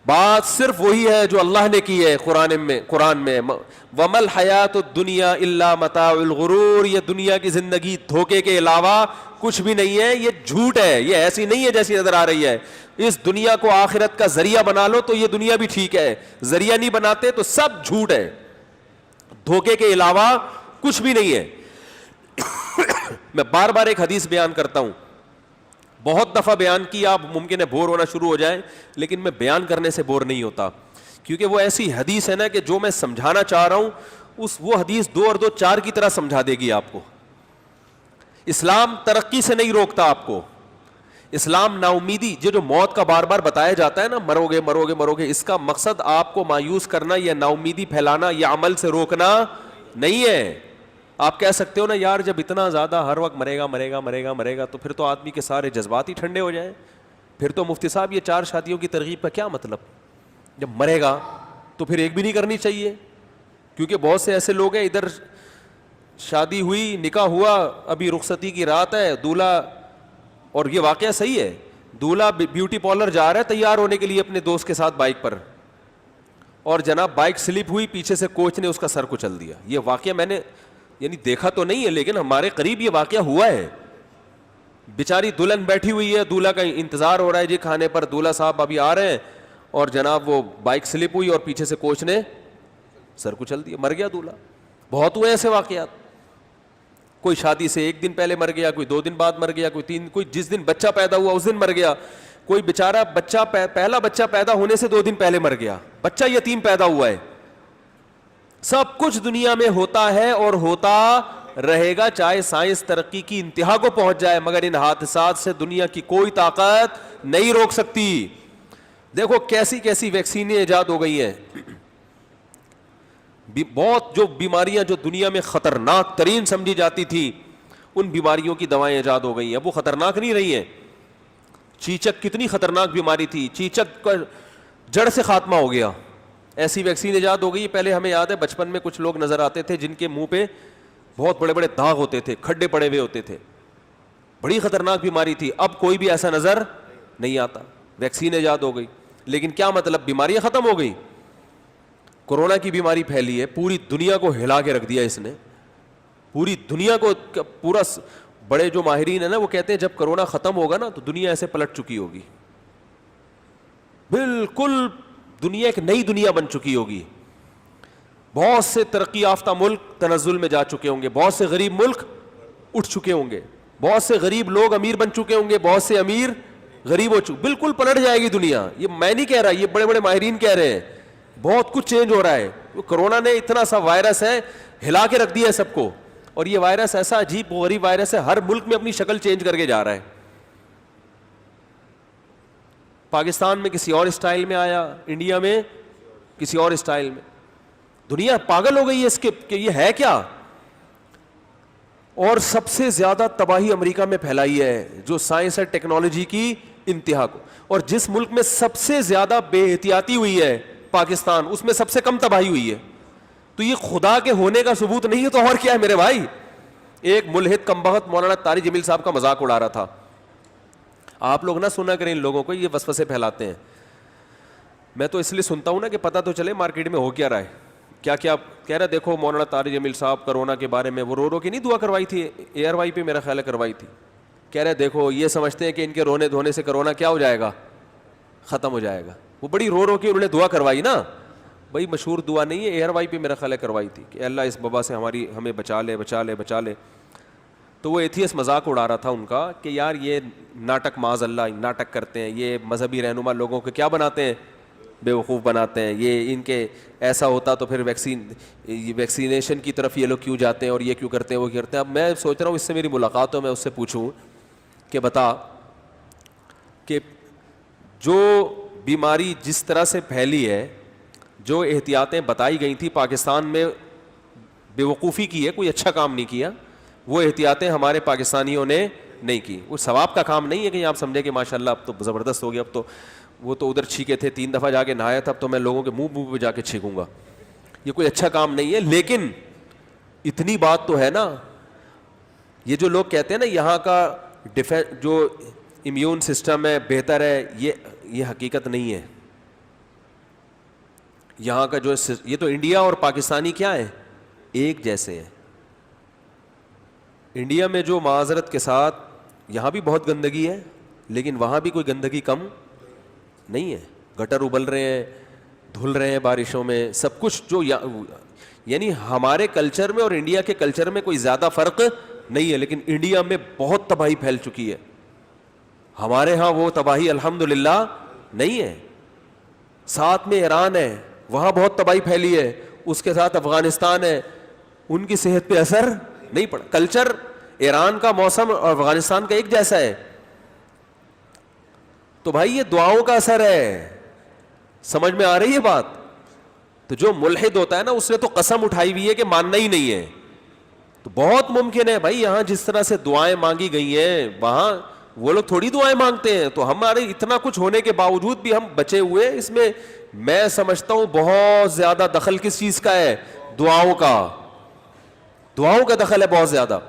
بات صرف وہی ہے جو اللہ نے کی ہے قرآن میں وَمَا الْحَيَاةُ الدُّنْيَا إِلَّا مَتَاعُ الْغُرُورِ، یہ دنیا کی زندگی دھوکے کے علاوہ کچھ بھی نہیں ہے، یہ جھوٹ ہے، یہ ایسی نہیں ہے جیسی نظر آ رہی ہے. اس دنیا کو آخرت کا ذریعہ بنا لو تو یہ دنیا بھی ٹھیک ہے، ذریعہ نہیں بناتے تو سب جھوٹ ہے، دھوکے کے علاوہ کچھ بھی نہیں ہے. میں بار بار ایک حدیث بیان کرتا ہوں، بہت دفعہ بیان کیا، آپ ممکن ہے بور ہونا شروع ہو جائیں، لیکن میں بیان کرنے سے بور نہیں ہوتا، کیونکہ وہ ایسی حدیث ہے نا کہ جو میں سمجھانا چاہ رہا ہوں وہ حدیث 2 اور 2 4 کی طرح سمجھا دے گی آپ کو. اسلام ترقی سے نہیں روکتا آپ کو، اسلام نا امیدی، جو موت کا بار بار بتایا جاتا ہے نا، مرو گے مرو گے مرو گے، اس کا مقصد آپ کو مایوس کرنا یا نا امیدی پھیلانا یا عمل سے روکنا نہیں ہے. آپ کہہ سکتے ہو نا یار جب اتنا زیادہ ہر وقت مرے گا مرے گا مرے گا مرے گا تو پھر تو آدمی کے سارے جذبات ہی ٹھنڈے ہو جائیں، پھر تو مفتی صاحب یہ 4 شادیوں کی ترغیب کا کیا مطلب؟ جب مرے گا تو پھر ایک بھی نہیں کرنی چاہیے، کیونکہ بہت سے ایسے لوگ ہیں ادھر شادی ہوئی، نکاح ہوا، ابھی رخصتی کی رات ہے، دولہا، اور یہ واقعہ صحیح ہے، دولہا بیوٹی پارلر جا رہا ہے تیار ہونے کے لیے اپنے دوست کے ساتھ بائک پر، اور جناب بائک سلپ ہوئی، پیچھے سے کوچ نے اس کا سر کچل دیا. یہ واقعہ میں نے یعنی دیکھا تو نہیں ہے لیکن ہمارے قریب یہ واقعہ ہوا ہے. بیچاری دلہن بیٹھی ہوئی ہے، دولہا کا انتظار ہو رہا ہے جی کھانے پر، دولہا صاحب ابھی آ رہے ہیں، اور جناب وہ بائک سلپ ہوئی اور پیچھے سے کوچ نے سر کچل دیا، مر گیا دولہا. بہت ہوئے ایسے واقعات، کوئی شادی سے 1 دن پہلے مر گیا، کوئی 2 دن بعد مر گیا، کوئی 3، کوئی جس دن بچہ پیدا ہوا اس دن مر گیا، کوئی بیچارہ پہلا بچہ پیدا ہونے سے 2 دن پہلے مر گیا، بچہ یتیم پیدا ہوا ہے. سب کچھ دنیا میں ہوتا ہے اور ہوتا رہے گا، چاہے سائنس ترقی کی انتہا کو پہنچ جائے، مگر ان حادثات سے دنیا کی کوئی طاقت نہیں روک سکتی. دیکھو کیسی کیسی ویکسینیں ایجاد ہو گئی ہیں، بہت جو بیماریاں جو دنیا میں خطرناک ترین سمجھی جاتی تھی ان بیماریوں کی دوائیں ایجاد ہو گئی ہیں. اب وہ خطرناک نہیں رہی ہیں. چیچک کتنی خطرناک بیماری تھی، چیچک کا جڑ سے خاتمہ ہو گیا، ایسی ویکسین ایجاد ہو گئی. پہلے ہمیں یاد ہے بچپن میں کچھ لوگ نظر آتے تھے جن کے منہ پہ بہت بڑے بڑے داغ ہوتے تھے، کھڈے پڑے ہوئے ہوتے تھے، بڑی خطرناک بیماری تھی. اب کوئی بھی ایسا نظر نہیں آتا، ویکسین ایجاد ہو گئی. لیکن کیا مطلب؟ بیماریاں ختم ہو گئی. کورونا کی بیماری پھیلی ہے، پوری دنیا کو ہلا کے رکھ دیا اس نے، پوری دنیا کو پورا. بڑے جو ماہرین ہیں نا وہ کہتے ہیں جب کرونا ختم ہوگا نا تو دنیا ایسے پلٹ چکی ہوگی، بالکل دنیا ایک نئی دنیا بن چکی ہوگی. بہت سے ترقی یافتہ ملک تنزل میں جا چکے ہوں گے، بہت سے غریب ملک اٹھ چکے ہوں گے، بہت سے غریب لوگ امیر بن چکے ہوں گے، بہت سے امیر غریب ہو چکے، بالکل پلٹ جائے گی دنیا. یہ میں نہیں کہہ رہا، یہ بڑے بڑے ماہرین کہہ رہے ہیں. بہت کچھ چینج ہو رہا ہے. کرونا نے اتنا سا وائرس ہے ہلا کے رکھ دیا ہے سب کو، اور یہ وائرس ایسا عجیب غریب وائرس ہے، ہر ملک میں اپنی شکل چینج کر کے جا رہا ہے. پاکستان میں کسی اور اسٹائل میں آیا، انڈیا میں کسی اور اسٹائل میں. دنیا پاگل ہو گئی ہے اس کے کہ یہ ہے کیا. اور سب سے زیادہ تباہی امریکہ میں پھیلائی ہے جو سائنس اور ٹیکنالوجی کی انتہا کو، اور جس ملک میں سب سے زیادہ بے احتیاطی ہوئی ہے پاکستان، اس میں سب سے کم تباہی ہوئی ہے. تو یہ خدا کے ہونے کا ثبوت نہیں ہے تو اور کیا ہے میرے بھائی. ایک ملحد کمبخت مولانا طارق جمیل صاحب کا مذاق اڑا رہا تھا. آپ لوگ نہ سنا کریں ان لوگوں کو، یہ وسوسے پھیلاتے ہیں. میں تو اس لیے سنتا ہوں نا کہ پتہ تو چلے مارکیٹ میں ہو کیا رہا ہے. کیا کیا کہہ رہا، دیکھو مولانا طارق جمیل صاحب کرونا کے بارے میں وہ رو کے نہیں دعا کروائی تھی، ایئر وائی پہ میرا خیال ہے کروائی تھی. کہہ رہے دیکھو یہ سمجھتے ہیں کہ ان کے رونے دھونے سے کرونا کیا ہو جائے گا، ختم ہو جائے گا. وہ بڑی رو کے انہوں نے دعا کروائی نا. بھائی مشہور دعا نہیں ہے، ایئر وائی پہ میرا خیال ہے کروائی تھی کہ اللہ اس وبا سے ہمیں بچا لے بچا لے بچا لے. تو وہ ایتھیس مذاق اڑا رہا تھا ان کا کہ یار یہ ناٹک معاذ اللہ ناٹک کرتے ہیں، یہ مذہبی رہنما لوگوں کو کیا بناتے ہیں، بے وقوف بناتے ہیں. یہ ان کے ایسا ہوتا تو پھر ویکسینیشن کی طرف یہ لوگ کیوں جاتے ہیں اور یہ کیوں کرتے ہیں وہ کرتے ہیں. اب میں سوچ رہا ہوں اس سے میری ملاقات ہو، میں اس سے پوچھوں کہ بتا کہ جو بیماری جس طرح سے پھیلی ہے، جو احتیاطیں بتائی گئی تھیں پاکستان میں بے وقوفی کی ہے، کوئی اچھا کام نہیں کیا. وہ احتیاطیں ہمارے پاکستانیوں نے نہیں کی. وہ ثواب کا کام نہیں ہے کہ آپ سمجھیں کہ ماشاءاللہ اب تو زبردست ہو گیا، اب تو وہ تو ادھر چھینکے تھے 3 دفعہ جا کے نہایا تھا، اب تو میں لوگوں کے منہ پہ جا کے چھینکوں گا. یہ کوئی اچھا کام نہیں ہے. لیکن اتنی بات تو ہے نا، یہ جو لوگ کہتے ہیں نا یہاں کا جو امیون سسٹم ہے بہتر ہے، یہ حقیقت نہیں ہے. یہاں کا جو یہ تو انڈیا اور پاکستانی کیا ہے, ایک جیسے ہیں. انڈیا میں جو معذرت کے ساتھ یہاں بھی بہت گندگی ہے, لیکن وہاں بھی کوئی گندگی کم نہیں ہے. گٹر ابل رہے ہیں, دھل رہے ہیں بارشوں میں, سب کچھ جو یعنی ہمارے کلچر میں اور انڈیا کے کلچر میں کوئی زیادہ فرق نہیں ہے. لیکن انڈیا میں بہت تباہی پھیل چکی ہے, ہمارے ہاں وہ تباہی الحمدللہ نہیں ہے. ساتھ میں ایران ہے, وہاں بہت تباہی پھیلی ہے, اس کے ساتھ افغانستان ہے, ان کی صحت پہ اثر نہیں پڑا. کلچر ایران کا موسم اور افغانستان کا ایک جیسا ہے. تو بھائی یہ دعاؤں کا اثر ہے, سمجھ میں آ رہی ہے بات. تو جو ملحد ہوتا ہے نا, اس نے تو قسم اٹھائی ہوئی ہے کہ ماننا ہی نہیں ہے. تو بہت ممکن ہے بھائی یہاں جس طرح سے دعائیں مانگی گئی ہیں وہاں وہ لوگ تھوڑی دعائیں مانگتے ہیں. تو ہمارے اتنا کچھ ہونے کے باوجود بھی ہم بچے ہوئے. اس میں میں سمجھتا ہوں بہت زیادہ دخل کس چیز کا ہے, دعاؤں کا. دعاؤں کا دخل ہے بہت زیادہ.